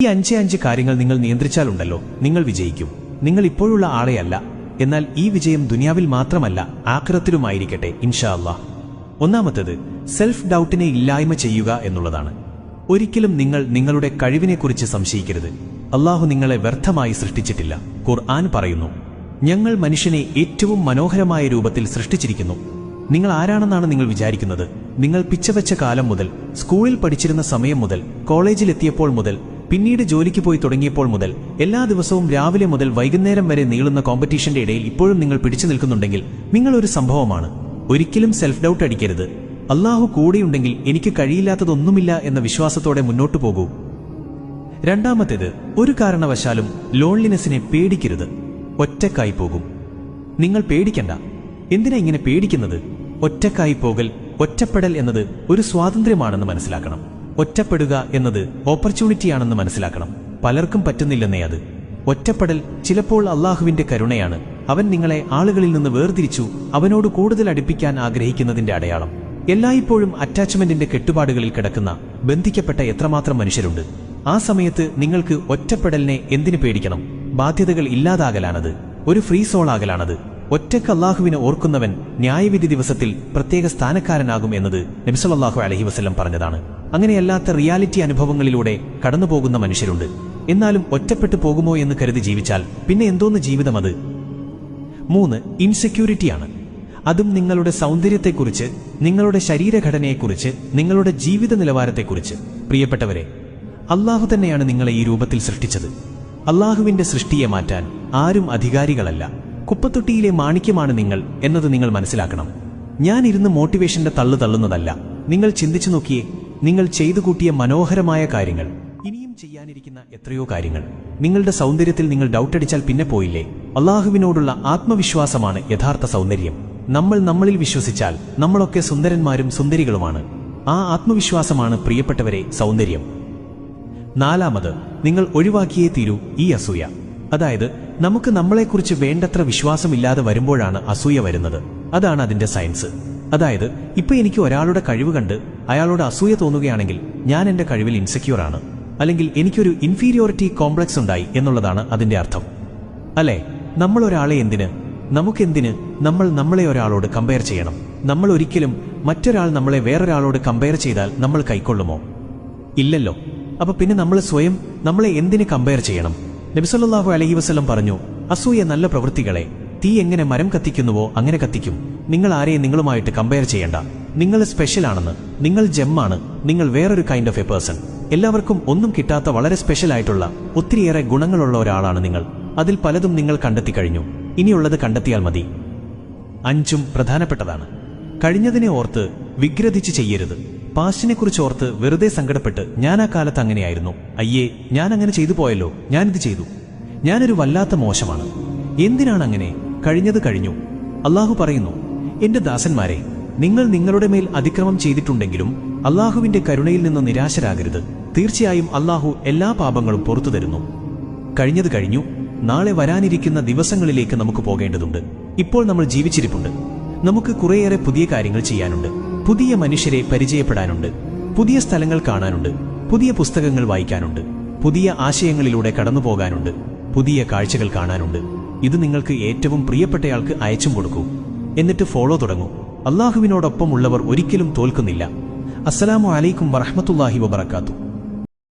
ഈ 5 കാര്യങ്ങൾ നിങ്ങൾ നിയന്ത്രിച്ചാലുണ്ടല്ലോ, നിങ്ങൾ വിജയിക്കും. നിങ്ങൾ ഇപ്പോഴുള്ള ആളെയല്ല, എന്നാൽ ഈ വിജയം ദുനിയാവിൽ മാത്രമല്ല ആഖിറത്തിലുമായിരിക്കട്ടെ ഇൻഷാ അല്ലാഹ്. ഒന്നാമത്തേത് സെൽഫ് ഡൗട്ടിനെ ഇല്ലായ്മ ചെയ്യുക എന്നുള്ളതാണ്. ഒരിക്കലും നിങ്ങൾ നിങ്ങളുടെ കഴിവിനെക്കുറിച്ച് സംശയിക്കരുത്. അല്ലാഹു നിങ്ങളെ വ്യർത്ഥമായി സൃഷ്ടിച്ചിട്ടില്ല. ഖുർആൻ പറയുന്നു, ഞങ്ങൾ മനുഷ്യനെ ഏറ്റവും മനോഹരമായ രൂപത്തിൽ സൃഷ്ടിച്ചിരിക്കുന്നു. നിങ്ങൾ ആരാണെന്നാണ് നിങ്ങൾ വിചാരിക്കുന്നത്? നിങ്ങൾ പിച്ചവെച്ച കാലം മുതൽ, സ്കൂളിൽ പഠിച്ചിരുന്ന സമയം മുതൽ, കോളേജിലെത്തിയപ്പോൾ മുതൽ, പിന്നീട് ജോലിക്ക് പോയി തുടങ്ങിയപ്പോൾ മുതൽ, എല്ലാ ദിവസവും രാവിലെ മുതൽ വൈകുന്നേരം വരെ നീളുന്ന കോമ്പറ്റീഷന്റെ ഇടയിൽ ഇപ്പോഴും നിങ്ങൾ പിടിച്ചു നിൽക്കുന്നുണ്ടെങ്കിൽ നിങ്ങളൊരു സംഭവമാണ്. ഒരിക്കലും സെൽഫ് ഡൗട്ട് അടിക്കരുത്. അല്ലാഹു കൂടെയുണ്ടെങ്കിൽ എനിക്ക് കഴിയില്ലാത്തതൊന്നുമില്ല എന്ന വിശ്വാസത്തോടെ മുന്നോട്ടു പോകൂ. രണ്ടാമത്തേത്, ഒരു കാരണവശാലും ലോൺലിനെസ്സിനെ പേടിക്കരുത്. ഒറ്റക്കായി പോകും. നിങ്ങൾ പേടിക്കണ്ട. എന്തിനാ ഇങ്ങനെ പേടിക്കുന്നത്? ഒറ്റക്കായി പോകൽ, ഒറ്റപ്പെടൽ എന്നത് ഒരു സ്വാതന്ത്ര്യമാണെന്ന് മനസ്സിലാക്കണം. ഒറ്റപ്പെടുക എന്നത് ഓപ്പർച്യൂണിറ്റിയാണെന്ന് മനസ്സിലാക്കണം. പലർക്കും പറ്റുന്നില്ലെന്നേ അത്. ഒറ്റപ്പെടൽ ചിലപ്പോൾ അല്ലാഹുവിന്റെ കരുണയാണ്. അവൻ നിങ്ങളെ ആളുകളിൽ നിന്ന് വേർതിരിച്ചു അവനോട് കൂടുതൽ അടുപ്പിക്കാൻ ആഗ്രഹിക്കുന്നതിന്റെ അടയാളം. എല്ലായ്പ്പോഴും അറ്റാച്ച്മെന്റിന്റെ കെട്ടുപാടുകളിൽ കിടക്കുന്ന, ബന്ധിക്കപ്പെട്ട എത്രമാത്രം മനുഷ്യരുണ്ട്. ആ സമയത്ത് നിങ്ങൾക്ക് ഒറ്റപ്പെടലിനെ എന്തിനു പേടിക്കണം? ബാധ്യതകൾ ഇല്ലാതാകലാണത്. ഒരു ഫ്രീ സോൾ ആകലാണത്. ഒറ്റക്ക് അല്ലാഹുവിനെ ഓർക്കുന്നവൻ ന്യായവിധി ദിവസത്തിൽ പ്രത്യേക സ്ഥാനക്കാരനാകും എന്നത് നബി സല്ലല്ലാഹു അലൈഹി വസല്ലം പറഞ്ഞതാണ്. അങ്ങനെയല്ലാത്ത റിയാലിറ്റി അനുഭവങ്ങളിലൂടെ കടന്നുപോകുന്ന മനുഷ്യരുണ്ട്. എന്നാലും ഒറ്റപ്പെട്ടു പോകുമോ എന്ന് കരുതി ജീവിച്ചാൽ പിന്നെ എന്തോന്ന് ജീവിതം അത്? 3, ഇൻസെക്യൂരിറ്റിയാണ്. അതും നിങ്ങളുടെ സൗന്ദര്യത്തെക്കുറിച്ച്, നിങ്ങളുടെ ശരീരഘടനയെക്കുറിച്ച്, നിങ്ങളുടെ ജീവിത നിലവാരത്തെക്കുറിച്ച്. പ്രിയപ്പെട്ടവരെ, അല്ലാഹു തന്നെയാണ് നിങ്ങളെ ഈ രൂപത്തിൽ സൃഷ്ടിച്ചത്. അല്ലാഹുവിന്റെ സൃഷ്ടിയെ മാറ്റാൻ ആരും അധികാരികളല്ല. കുപ്പത്തൊട്ടിയിലെ മാണിക്യമാണ് നിങ്ങൾ എന്നത് നിങ്ങൾ മനസ്സിലാക്കണം. ഞാൻ ഇരുന്ന് മോട്ടിവേഷന്റെ തള്ളുന്നതല്ല. നിങ്ങൾ ചിന്തിച്ചു നോക്കിയേ, നിങ്ങൾ ചെയ്തു കൂട്ടിയ മനോഹരമായ കാര്യങ്ങൾ, ഇനിയും ചെയ്യാനിരിക്കുന്ന എത്രയോ കാര്യങ്ങൾ. നിങ്ങളുടെ സൗന്ദര്യത്തിൽ നിങ്ങൾ ഡൗട്ടടിച്ചാൽ പിന്നെ പോയില്ലേ? അല്ലാഹുവിനോടുള്ള ആത്മവിശ്വാസമാണ് യഥാർത്ഥ സൗന്ദര്യം. നമ്മൾ നമ്മളിൽ വിശ്വസിച്ചാൽ നമ്മളൊക്കെ സുന്ദരന്മാരും സുന്ദരികളുമാണ്. ആ ആത്മവിശ്വാസമാണ് പ്രിയപ്പെട്ടവരെ സൗന്ദര്യം. 4, നിങ്ങൾ ഒഴിവാക്കിയേ തീരൂ ഈ അസൂയ. അതായത് നമുക്ക് നമ്മളെക്കുറിച്ച് വേണ്ടത്ര വിശ്വാസമില്ലാതെ വരുമ്പോഴാണ് അസൂയ വരുന്നത്. അതാണ് അതിന്റെ സയൻസ്. അതായത് ഇപ്പൊ എനിക്ക് ഒരാളുടെ കഴിവ് കണ്ട് അയാളോട് അസൂയ തോന്നുകയാണെങ്കിൽ ഞാൻ എന്റെ കഴിവിൽ ഇൻസെക്യൂർ ആണ്, അല്ലെങ്കിൽ എനിക്കൊരു ഇൻഫീരിയോറിറ്റി കോംപ്ലക്സ് ഉണ്ടായി എന്നുള്ളതാണ് അതിന്റെ അർത്ഥം. അല്ലേ? നമ്മൾ ഒരാളെ എന്തിന്, നമുക്കെന്തിന് നമ്മളെ ഒരാളോട് കമ്പയർ ചെയ്യണം? നമ്മൾ ഒരിക്കലും മറ്റൊരാൾ നമ്മളെ വേറൊരാളോട് കമ്പയർ ചെയ്താൽ നമ്മൾ കൈക്കൊള്ളുമോ? ഇല്ലല്ലോ. അപ്പൊ പിന്നെ നമ്മൾ സ്വയം നമ്മളെ എന്തിന് കമ്പയർ ചെയ്യണം? നബി സല്ലല്ലാഹു അലൈഹി വസല്ലം പറഞ്ഞു, അസൂയ നല്ല പ്രവൃത്തികളെ തീ എങ്ങനെ മരം കത്തിക്കുന്നുവോ അങ്ങനെ കത്തിക്കും. നിങ്ങൾ ആരെയും നിങ്ങളുമായിട്ട് കമ്പയർ ചെയ്യണ്ട. നിങ്ങൾ സ്പെഷ്യൽ ആണെന്ന്, നിങ്ങൾ ജെമ്മാണ്, നിങ്ങൾ വേറൊരു കൈൻഡ് ഓഫ് എ പേഴ്സൺ. എല്ലാവർക്കും ഒന്നും കിട്ടാത്ത വളരെ സ്പെഷ്യൽ ആയിട്ടുള്ള ഒത്തിരിയേറെ ഗുണങ്ങളുള്ള ഒരാളാണ് നിങ്ങൾ. അതിൽ പലതും നിങ്ങൾ കണ്ടെത്തി കഴിഞ്ഞു. ഇനിയുള്ളത് കണ്ടെത്തിയാൽ മതി. 5 പ്രധാനപ്പെട്ടതാണ്. കഴിഞ്ഞതിനെ ഓർത്ത് വിഗ്രഹിച്ച് ചെയ്യരുത്. പാസ്റ്റിനെക്കുറിച്ച് ഓർത്ത് വെറുതെ സങ്കടപ്പെട്ട് ഞാൻ ആ കാലത്ത് അങ്ങനെയായിരുന്നു, അയ്യേ ഞാൻ അങ്ങനെ ചെയ്തു പോയല്ലോ, ഞാനിത് ചെയ്തു, ഞാനൊരു വല്ലാത്ത മോശമാണ്. എന്തിനാണ് അങ്ങനെ? കഴിഞ്ഞത് കഴിഞ്ഞു. അല്ലാഹു പറയുന്നു, എന്റെ ദാസന്മാരെ, നിങ്ങൾ നിങ്ങളുടെ മേൽ അതിക്രമം ചെയ്തിട്ടുണ്ടെങ്കിലും അല്ലാഹുവിന്റെ കരുണയിൽ നിന്ന് നിരാശരാകരുത്. തീർച്ചയായും അല്ലാഹു എല്ലാ പാപങ്ങളും പുറത്തു തരുന്നു. കഴിഞ്ഞത് കഴിഞ്ഞു. നാളെ വരാനിരിക്കുന്ന ദിവസങ്ങളിലേക്ക് നമുക്ക് പോകേണ്ടതുണ്ട്. ഇപ്പോൾ നമ്മൾ ജീവിച്ചിരിപ്പുണ്ട്. നമുക്ക് കുറേയേറെ പുതിയ കാര്യങ്ങൾ ചെയ്യാനുണ്ട്. പുതിയ മനുഷ്യരെ പരിചയപ്പെടാനുണ്ട്. പുതിയ സ്ഥലങ്ങൾ കാണാനുണ്ട്. പുതിയ പുസ്തകങ്ങൾ വായിക്കാനുണ്ട്. പുതിയ ആശയങ്ങളിലൂടെ കടന്നുപോകാനുണ്ട്. പുതിയ കാഴ്ചകൾ കാണാനുണ്ട്. ഇത് നിങ്ങൾക്ക് ഏറ്റവും പ്രിയപ്പെട്ടയാൾക്ക് അയച്ചും കൊടുക്കൂ. എന്നിട്ട് ഫോളോ തുടങ്ങൂ. അല്ലാഹുവിനോടൊപ്പം ഉള്ളവർ ഒരിക്കലും തോൽക്കുന്നില്ല. അസ്സലാമു അലൈക്കും വറഹ്മത്തുള്ളാഹി വബറകാതുഹു.